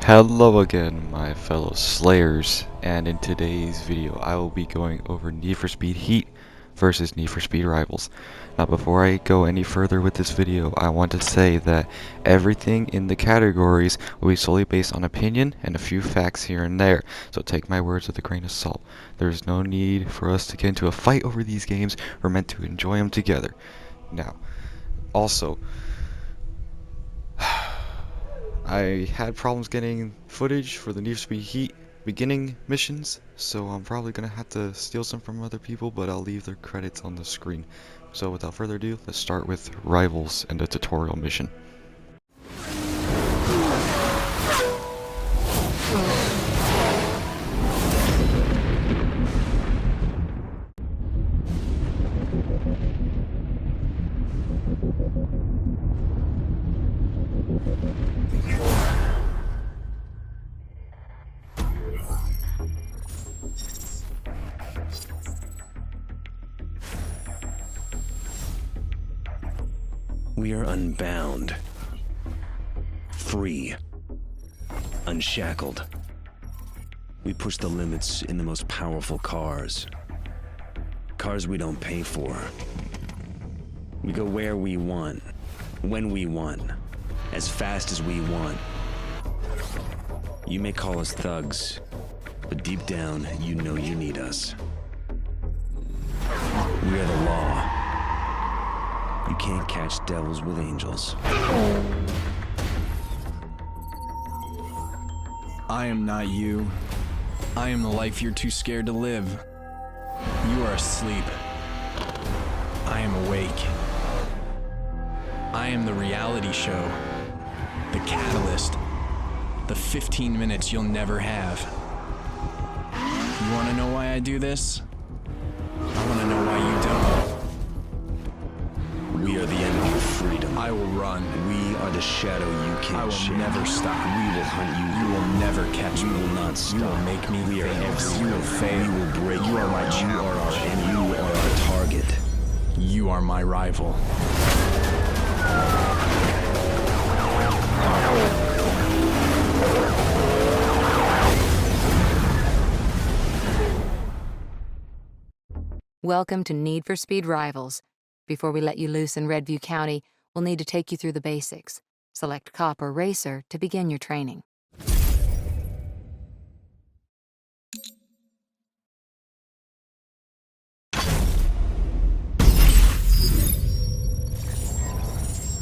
Hello again, my fellow Slayers, and in today's video I will be going over Need for Speed Heat versus Need for Speed Rivals. Now before I go any further with this video, I want to say that everything in the categories will be solely based on opinion and a few facts here and there, so take my words with a grain of salt. There is no need for us to get into a fight over these games. We're meant to enjoy them together. Now, also, I had problems getting footage for the Need for Speed Heat beginning missions, so I'm probably gonna have to steal some from other people, but I'll leave their credits on the screen. So without further ado, let's start with Rivals and the tutorial mission. We are unbound, free, unshackled. We push the limits in the most powerful cars. Cars we don't pay for. We go where we want, when we want, as fast as we want. You may call us thugs, but deep down, you know you need us. We are the law. You can't catch devils with angels. I am not you. I am the life you're too scared to live. You are asleep. I am awake. I am the reality show. The catalyst. The 15 minutes you'll never have. You want to know why I do this? I want to know why you don't. We are the enemy of freedom. I will run. We are the shadow you can't I will shake. never stop. We will hunt you. You will never catch We me. will not stop. You will make me We are famous. You everywhere. will fail. We will break. You are my You are challenge. our enemy. You are our target. You are my rival. Welcome to Need for Speed Rivals. Before we let you loose in Redview County, we'll need to take you through the basics. Select Cop or Racer to begin your training.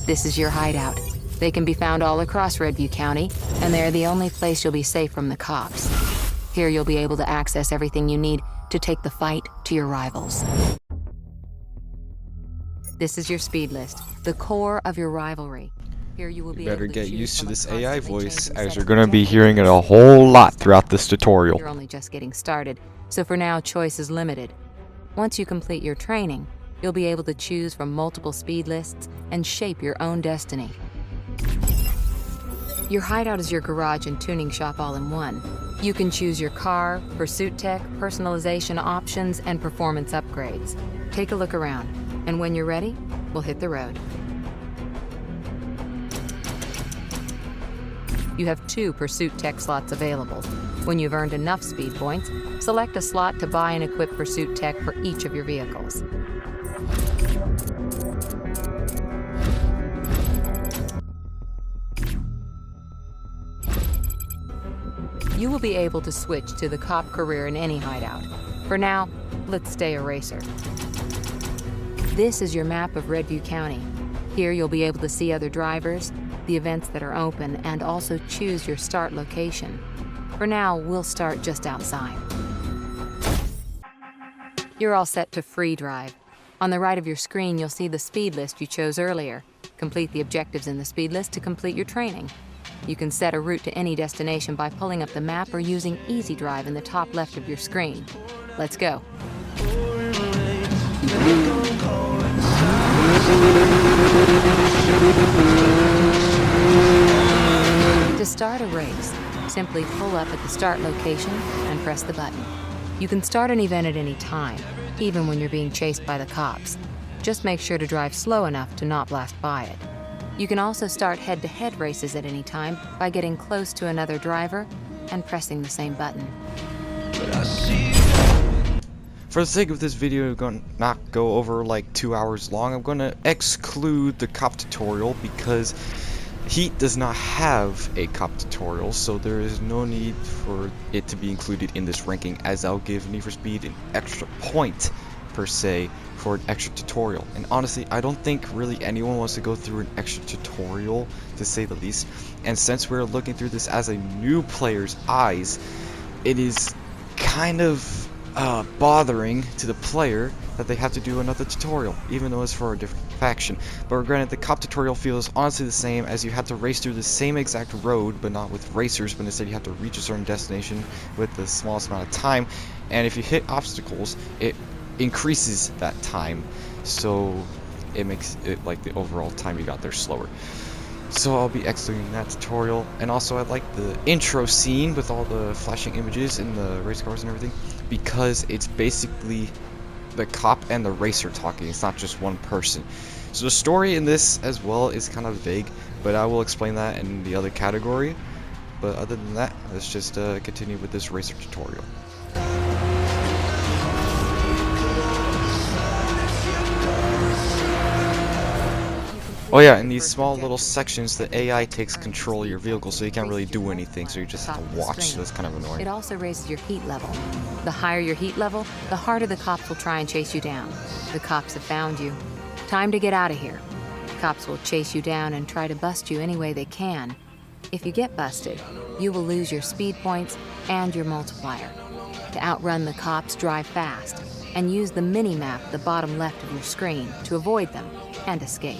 This is your hideout. They can be found all across Redview County, and they're the only place you'll be safe from the cops. Here you'll be able to access everything you need to take the fight to your rivals. This is your speed list, the core of your rivalry. Here you will be Better able to get choose used to from a this AI constantly voice, changing as set you're of gonna be objectives. hearing it a whole lot throughout this tutorial. You're only just getting started, so for now choice is limited. Once you complete your training, you'll be able to choose from multiple speed lists and shape your own destiny. Your hideout is your garage and tuning shop all in one. You can choose your car, pursuit tech, personalization options, and performance upgrades. Take a look around, and when you're ready, we'll hit the road. You have 2 pursuit tech slots available. When you've earned enough speed points, select a slot to buy and equip pursuit tech for each of your vehicles. You will be able to switch to the cop career in any hideout. For now, let's stay a racer. This is your map of Redview County. Here you'll be able to see other drivers, the events that are open, and also choose your start location. For now, we'll start just outside. You're all set to free drive. On the right of your screen, you'll see the speed list you chose earlier. Complete the objectives in the speed list to complete your training. You can set a route to any destination by pulling up the map or using Easy Drive in the top left of your screen. Let's go. To start a race, simply pull up at the start location and press the button. You can start an event at any time, even when you're being chased by the cops. Just make sure to drive slow enough to not blast by it. You can also start head-to-head races at any time by getting close to another driver and pressing the same button. For the sake of this video, I'm going to not go over like 2 hours long. I'm going to exclude the cop tutorial because Heat does not have a cop tutorial, so there is no need for it to be included in this ranking, as I'll give Need for Speed an extra point per se for an extra tutorial. And honestly, I don't think really anyone wants to go through an extra tutorial, to say the least. And since we're looking through this as a new player's eyes, it is kind of bothering to the player that they have to do another tutorial, even though it's for a different faction. But granted, the cop tutorial feels honestly the same, as you have to race through the same exact road, but not with racers, but instead you have to reach a certain destination with the smallest amount of time. And if you hit obstacles, it increases that time, so it makes it like the overall time you got there slower. So I'll be excluding that tutorial. And also, I like the intro scene with all the flashing images and the race cars and everything, because it's basically the cop and the racer talking. It's not just one person. So the story in this as well is kind of vague, but I will explain that in the other category. But other than that, let's just continue with this racer tutorial. Oh yeah, in these small little sections, the AI takes control of your vehicle, so you can't really do anything, so you just have to watch, so that's kind of annoying. It also raises your heat level. The higher your heat level, the harder the cops will try and chase you down. The cops have found you. Time to get out of here. Cops will chase you down and try to bust you any way they can. If you get busted, you will lose your speed points and your multiplier. To outrun the cops, drive fast, and use the mini-map at the bottom left of your screen to avoid them and escape.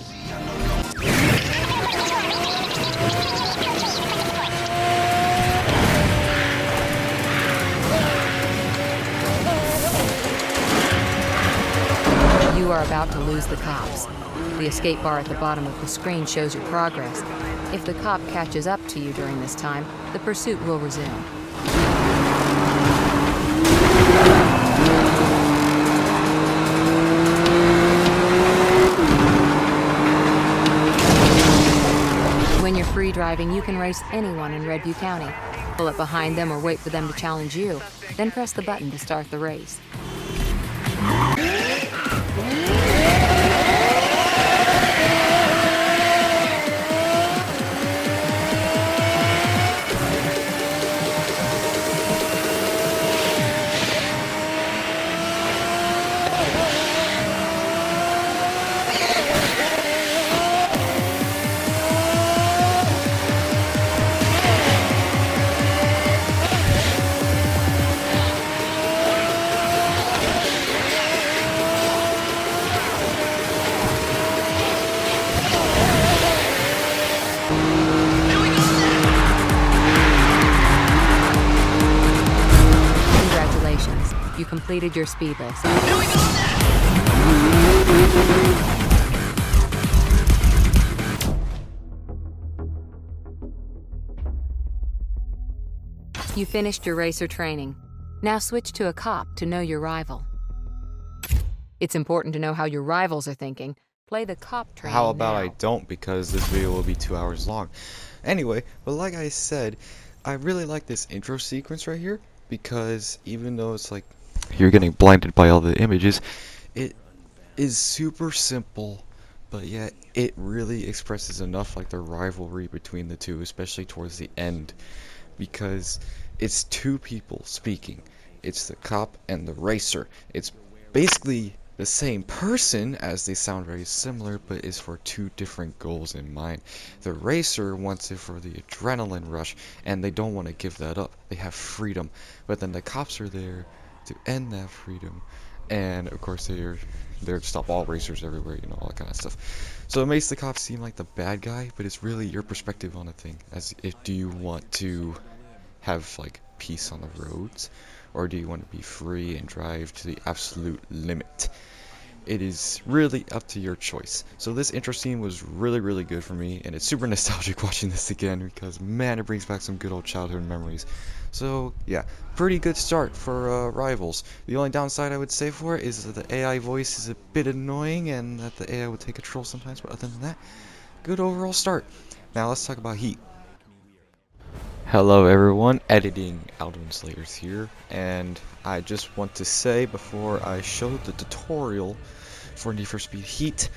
You are about to lose the cops. The escape bar at the bottom of the screen shows your progress. If the cop catches up to you during this time, the pursuit will resume. When you're free driving, you can race anyone in Redview County. Pull up behind them or wait for them to challenge you, then press the button to start the race. Congratulations, you completed your speed list. You finished your racer training. Now switch to a cop to know your rival. It's important to know how your rivals are thinking. Play the cop training How about I now. don't, because this video will be 2 hours long. Anyway, but like I said, I really like this intro sequence right here, because even though it's like you're getting blinded by all the images, it is super simple, but yet it really expresses enough like the rivalry between the two, especially towards the end, because it's two people speaking. It's the cop and the racer. It's basically the same person, as they sound very similar, but is for two different goals in mind. The racer wants it for the adrenaline rush, and they don't want to give that up. They have freedom, but then the cops are there to end that freedom, and of course they're there to stop all racers everywhere, you know, all that kind of stuff. So it makes the cops seem like the bad guy, but it's really your perspective on the thing, as if do you want to have like peace on the roads, or do you want to be free and drive to the absolute limit? It is really up to your choice. So this intro scene was really good for me, and it's super nostalgic watching this again, because man, it brings back some good old childhood memories. So yeah, pretty good start for Rivals. The only downside I would say for it is that the AI voice is a bit annoying, and that the AI would take control sometimes, but other than that, good overall start. Now let's talk about heat. Hello everyone, editing Alden Slayers here, and I just want to say before I show the tutorial for Need for Speed Heat,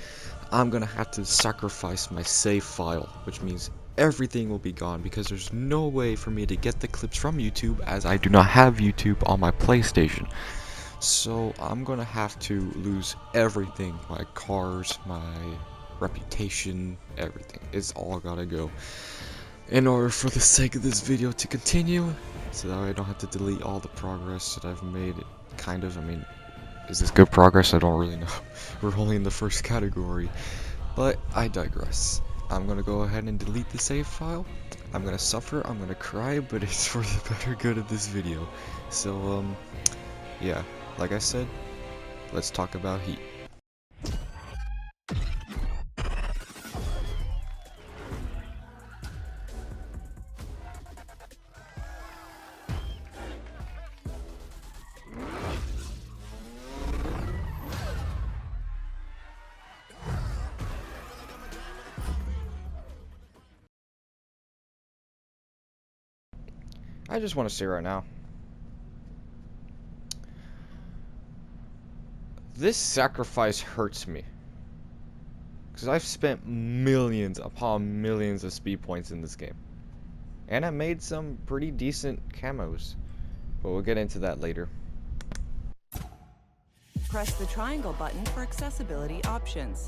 I'm gonna have to sacrifice my save file, which means everything will be gone because there's no way for me to get the clips from YouTube as I do not have YouTube on my PlayStation. So I'm gonna have to lose everything, my cars, my reputation, everything. It's all gotta go in order for the sake of this video to continue, so that way I don't have to delete all the progress that I've made. Kind of, I mean, is this good progress? I don't really know. We're only in the first category, but I digress. I'm gonna go ahead and delete the save file. I'm gonna suffer, I'm gonna cry, but it's for the better good of this video. So, yeah, like I said, let's talk about heat. I just want to say right now, this sacrifice hurts me, because I've spent millions upon millions of speed points in this game, and I made some pretty decent camos, but we'll get into that later. Press the triangle button for accessibility options.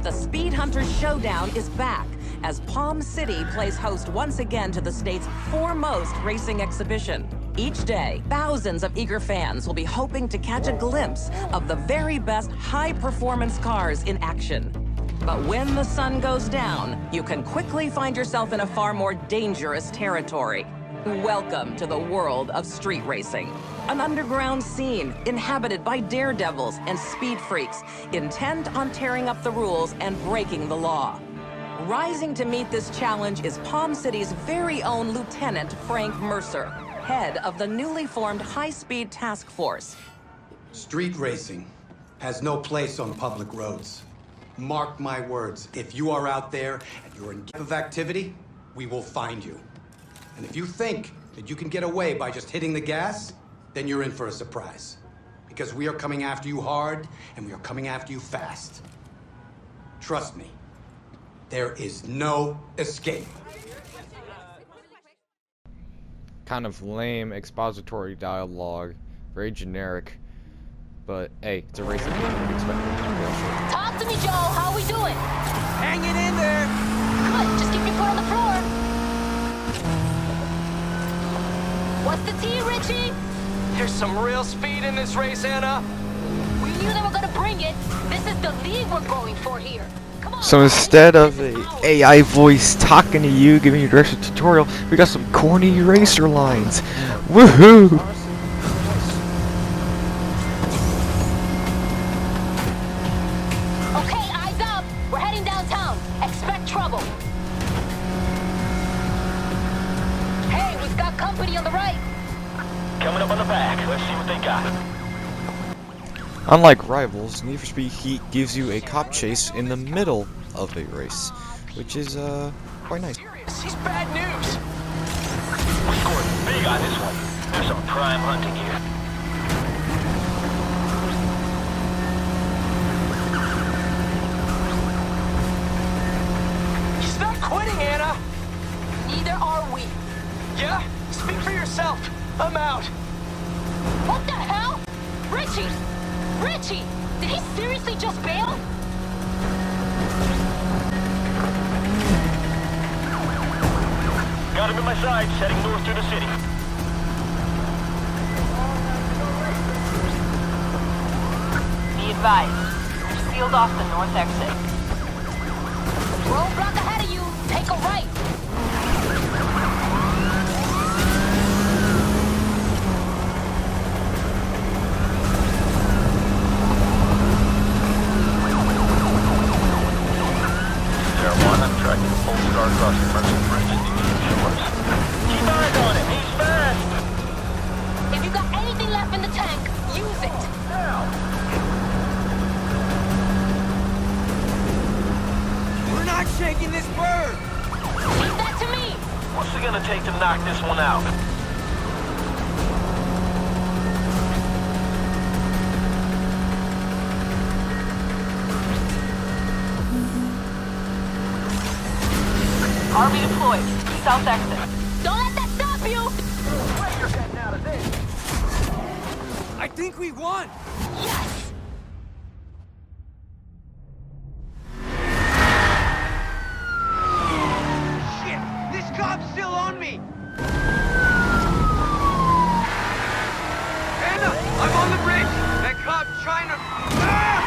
The Speed Hunters Showdown is back as Palm City plays host once again to the state's foremost racing exhibition. Each day, thousands of eager fans will be hoping to catch a glimpse of the very best high-performance cars in action. But when the sun goes down, you can quickly find yourself in a far more dangerous territory. Welcome to the world of street racing. An underground scene inhabited by daredevils and speed freaks intent on tearing up the rules and breaking the law. Rising to meet this challenge is Palm City's very own Lieutenant Frank Mercer, head of the newly formed High-Speed Task Force. Street racing has no place on public roads. Mark my words, if you are out there and you're in of activity, we will find you. And if you think that you can get away by just hitting the gas, then you're in for a surprise. Because we are coming after you hard, and we are coming after you fast. Trust me, there is no escape. Kind of lame expository dialogue, very generic, but hey, it's a racing game. Talk to me, Joe. How we doing? Hanging in there! Good. Just keep your foot on the floor. What's the tea, Richie? There's some real speed in this race, Anna. We knew they were gonna bring it. This is the lead we're going for here. Come on. So instead of the AI voice talking to you, giving you a direction tutorial, we got some corny racer lines. Woohoo! Okay, eyes up. We're heading downtown. Expect trouble. Hey, we've got company on the right. Coming up on the back. Let's see what they got. Unlike Rivals, Need for Speed Heat gives you a cop chase in the middle of a race, which is quite nice. He's bad news. We scored big on this one. There's some prime hunting here. He's not quitting, Anna. Neither are we. Yeah? Speak for yourself. I'm out. What the hell? Richie! Richie! Did he seriously just bail? sides, heading north through the city. Be advised. We've sealed off the north exit. Roadblock ahead of you. Take a right. Marijuana tracking full star across the Merchant Bridge to Union Shores. Keep eyes on him. He's fast. If you got anything left in the tank, use it. Now. We're not shaking this bird! Leave that to me. What's it gonna take to knock this one out? RV deployed. South exit. Don't let that stop you! You're getting out of this. I think we won! Yes! Shit! This cop's still on me! Anna! I'm on the bridge! That cop trying to... Ah!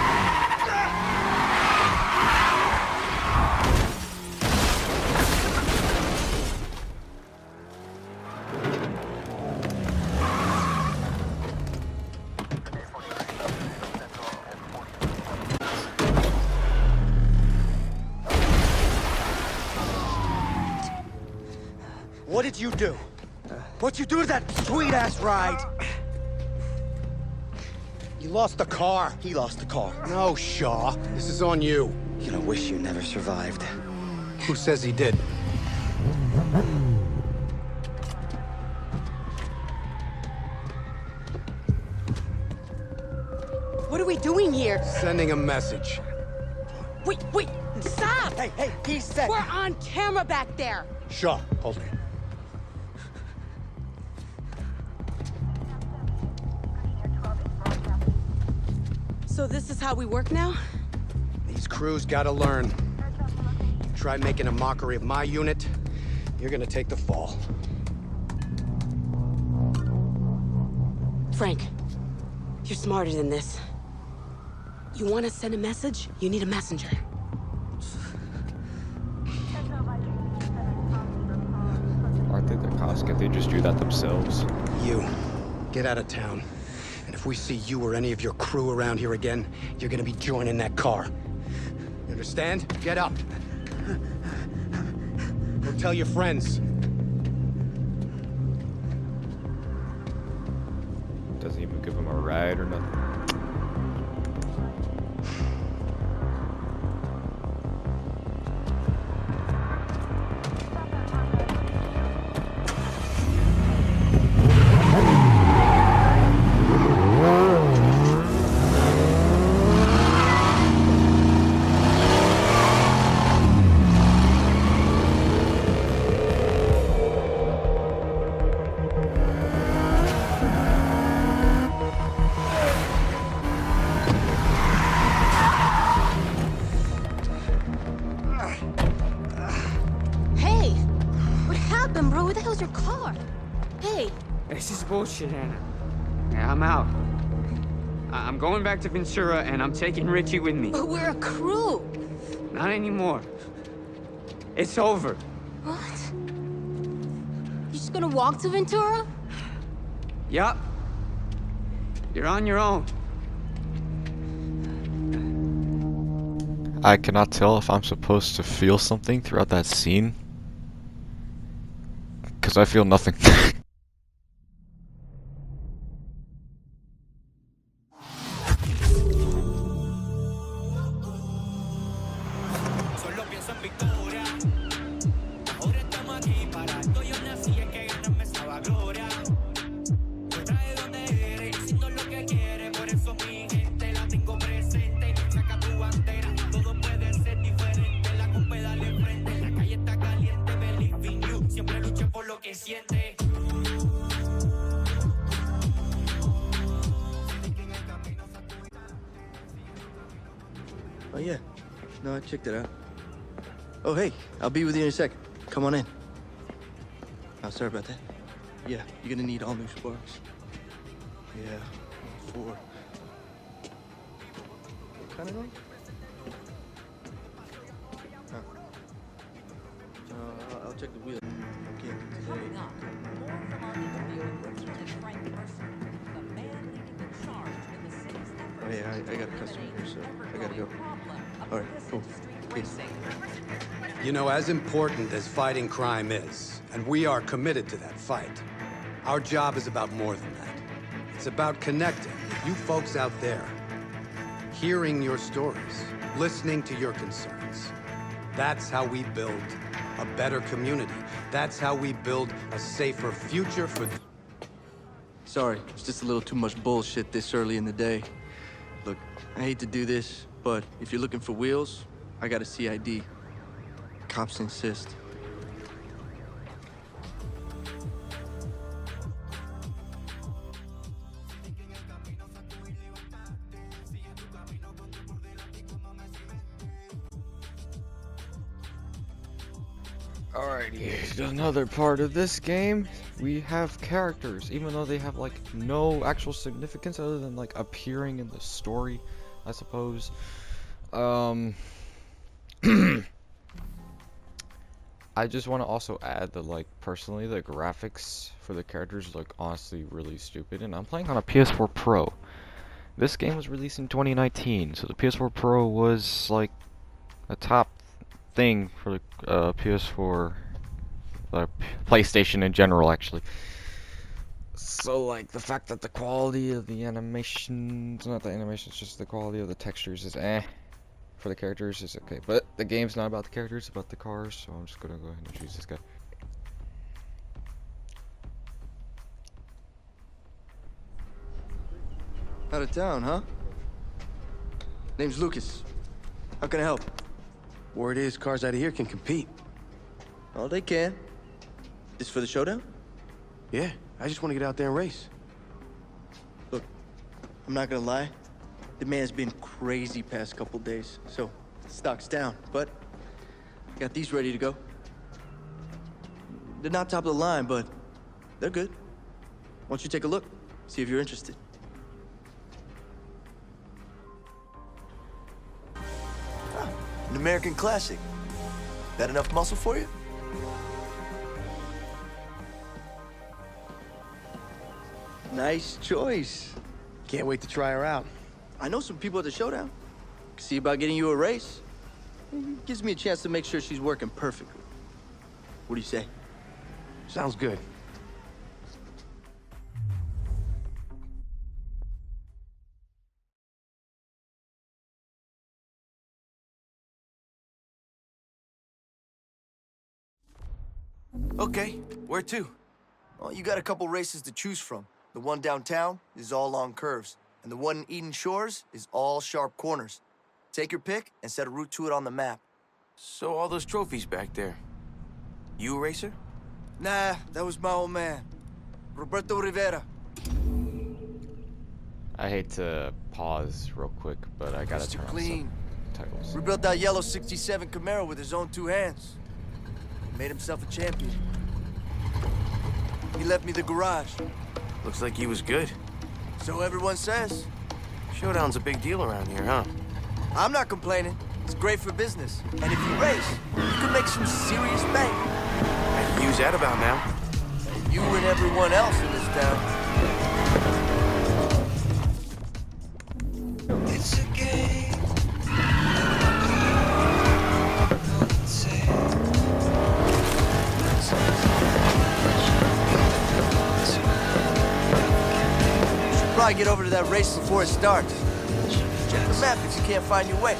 What did you do? What'd you do to that sweet-ass ride? You lost the car. He lost the car. No, Shaw. This is on you. You know, wish you never survived. Who says he did? What are we doing here? Sending a message. Wait, stop! Hey, he said... We're on camera back there. Shaw, hold it. So this is how we work now? These crews gotta learn. Try making a mockery of my unit, you're gonna take the fall. Frank, you're smarter than this. You want to send a message? You need a messenger. Aren't they the cops? Can't they just do that themselves? You, get out of town. And if we see you or any of your crew around here again, you're gonna be joining that car. You understand? Get up. Go tell your friends. Doesn't even give them a ride or nothing. This is bullshit, Anna. Yeah, I'm out. I'm going back to Ventura, and I'm taking Richie with me. But we're a crew. Not anymore. It's over. What? You just gonna walk to Ventura? Yup. You're on your own. I cannot tell if I'm supposed to feel something throughout that scene, because I feel nothing. Oh, yeah. No, I checked it out. Oh, hey, I'll be with you in a sec. Come on in. Oh, sorry about that. Yeah, you're gonna need all new sparks. Yeah, 4. What kind of noise? I'll check the wheel. Coming up, more from our interview with Lieutenant Frank Mercer, the man leading the charge in the city's effort Oh yeah, I got a customer here, so I gotta go. All right, cool. Peace. You know, as important as fighting crime is, and we are committed to that fight, our job is about more than that. It's about connecting with you folks out there, hearing your stories, listening to your concerns. That's how we build a better community. That's how we build a safer future for... Sorry, it's just a little too much bullshit this early in the day. Look, I hate to do this, but if you're looking for wheels, I got a CID. Cops insist. Alrighty, another part of this game, we have characters, even though they have like no actual significance other than like appearing in the story, I suppose. I just want to also add that, like, personally, the graphics for the characters look honestly really stupid, and I'm playing on a PS4 Pro. This game was released in 2019, so the PS4 Pro was like a top thing for the PS4, PlayStation in general, actually. So, like, the fact that the quality of the animations, not the animations, just the quality of the textures is for the characters is okay. But the game's not about the characters, it's about the cars, so I'm just gonna go ahead and choose this guy. Out of town, huh? Name's Lucas. How can I help? Word is cars out of here can compete. Oh, they can. This for the showdown? Yeah, I just want to get out there and race. Look, I'm not gonna lie. The man's been crazy past couple days, so stock's down. But I got these ready to go. They're not top of the line, but they're good. Why don't you take a look, see if you're interested. An American classic. That enough muscle for you? Nice choice. Can't wait to try her out. I know some people at the showdown. See about getting you a race. Gives me a chance to make sure she's working perfectly. What do you say? Sounds good. Okay, where to? Well, you got a couple races to choose from. The one downtown is all long curves, and the one in Eden Shores is all sharp corners. Take your pick and set a route to it on the map. So all those trophies back there, you a racer? Nah, that was my old man, Roberto Rivera. I hate to pause real quick, but I gotta turn on some titles. Rebuilt that yellow 67 Camaro with his own 2 hands. Made himself a champion. He left me the garage. Looks like he was good. So everyone says. Showdown's a big deal around here, huh? I'm not complaining. It's great for business. And if you race, you can make some serious bank. I can use that about now. You and everyone else in this town. It's a game. Probably get over to that race before it starts. Check the map if you can't find your way.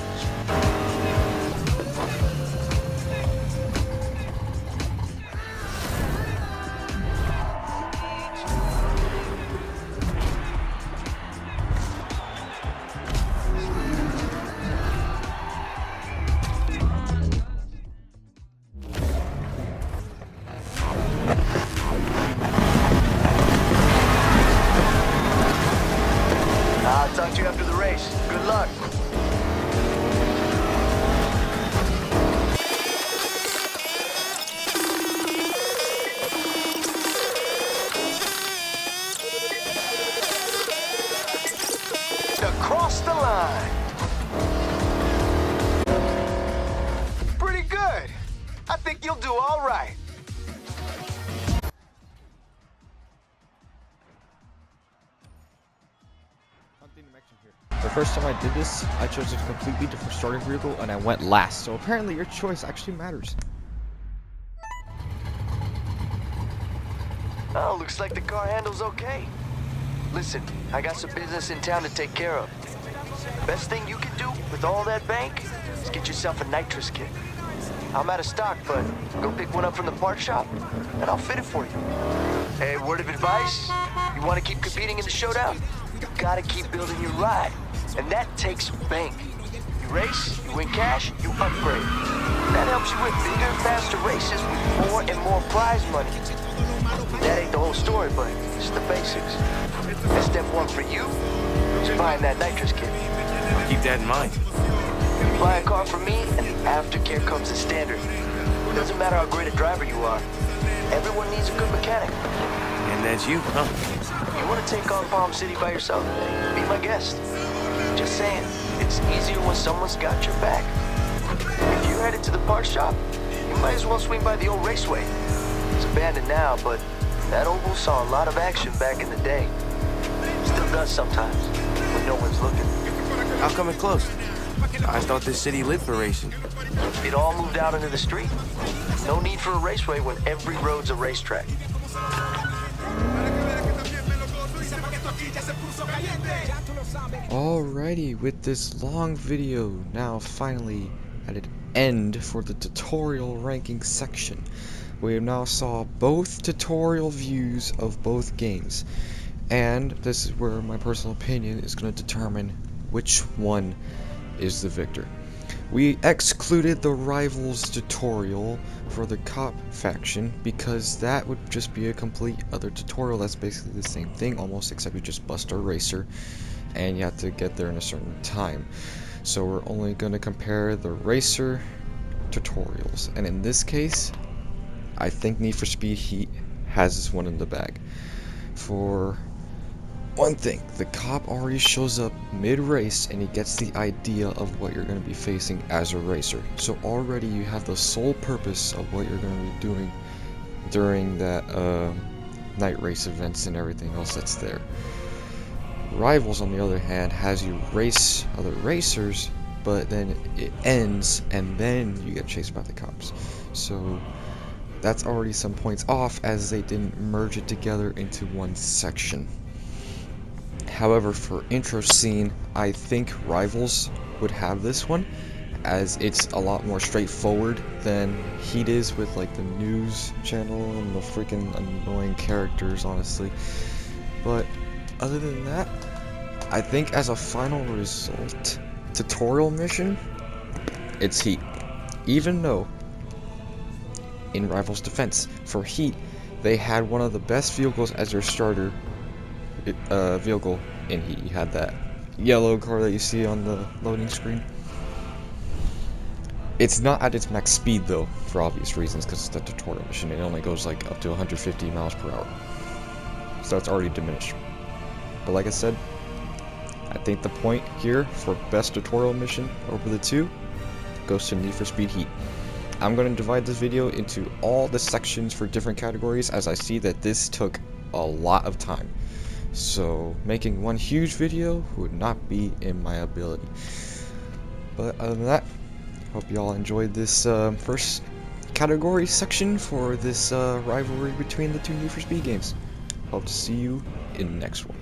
I'll talk to you after the race. Good luck. I think you'll do all right. The first time I did this, I chose a completely different starting vehicle and I went last. So apparently your choice actually matters. Oh, looks like the car handles okay. Listen, I got some business in town to take care of. Best thing you can do with all that bank is get yourself a nitrous kit. I'm out of stock, but go pick one up from the part shop, and I'll fit it for you. Hey, word of advice, you want to keep competing in the showdown? You gotta keep building your ride, and that takes bank. You race, you win cash, you upgrade. That helps you win bigger, faster races with more and more prize money. That ain't the whole story, but just the basics. And step one for you is buying that nitrous kit. I'll keep that in mind. You buy a car from me, and the aftercare comes as standard. It doesn't matter how great a driver you are. Everyone needs a good mechanic. And that's you, huh? You want to take on Palm City by yourself? Be my guest. Just saying, it's easier when someone's got your back. If you're headed to the parts shop, you might as well swing by the old raceway. It's abandoned now, but that oval saw a lot of action back in the day. Still does sometimes, when no one's looking. How come it closed? I thought this city lived for racing. It all moved out into the street. No need for a raceway when every road's a racetrack. Alrighty, with this long video now finally at an end for the tutorial ranking section. We have now saw both tutorial views of both games, and this is where my personal opinion is going to determine which one is the victor. We excluded the Rivals tutorial for the cop faction because that would just be a complete other tutorial that's basically the same thing almost, except you just bust a racer and you have to get there in a certain time. So we're only going to compare the racer tutorials, and in this case I think Need for Speed Heat has this one in the bag. For one thing, the cop already shows up mid-race and he gets the idea of what you're going to be facing as a racer. So already you have the sole purpose of what you're going to be doing during that night race events and everything else that's there. Rivals, on the other hand, has you race other racers, but then it ends and then you get chased by the cops. So that's already some points off, as they didn't merge it together into one section. However, for intro scene, I think Rivals would have this one, as it's a lot more straightforward than Heat is, with like the news channel and the freaking annoying characters, honestly. But other than that, I think as a final result tutorial mission, it's Heat. Even though, in Rivals' defense, for Heat, they had one of the best vehicles as their starter vehicle in Heat. You had that yellow car that you see on the loading screen. It's not at its max speed though, for obvious reasons, because it's the tutorial mission. It only goes like up to 150 miles per hour. So it's already diminished. But like I said, I think the point here for best tutorial mission over the two goes to Need for Speed Heat. I'm going to divide this video into all the sections for different categories, as I see that this took a lot of time. So making one huge video would not be in my ability. But other than that, hope you all enjoyed this first category section for this rivalry between the two Need for Speed games. Hope to see you in the next one.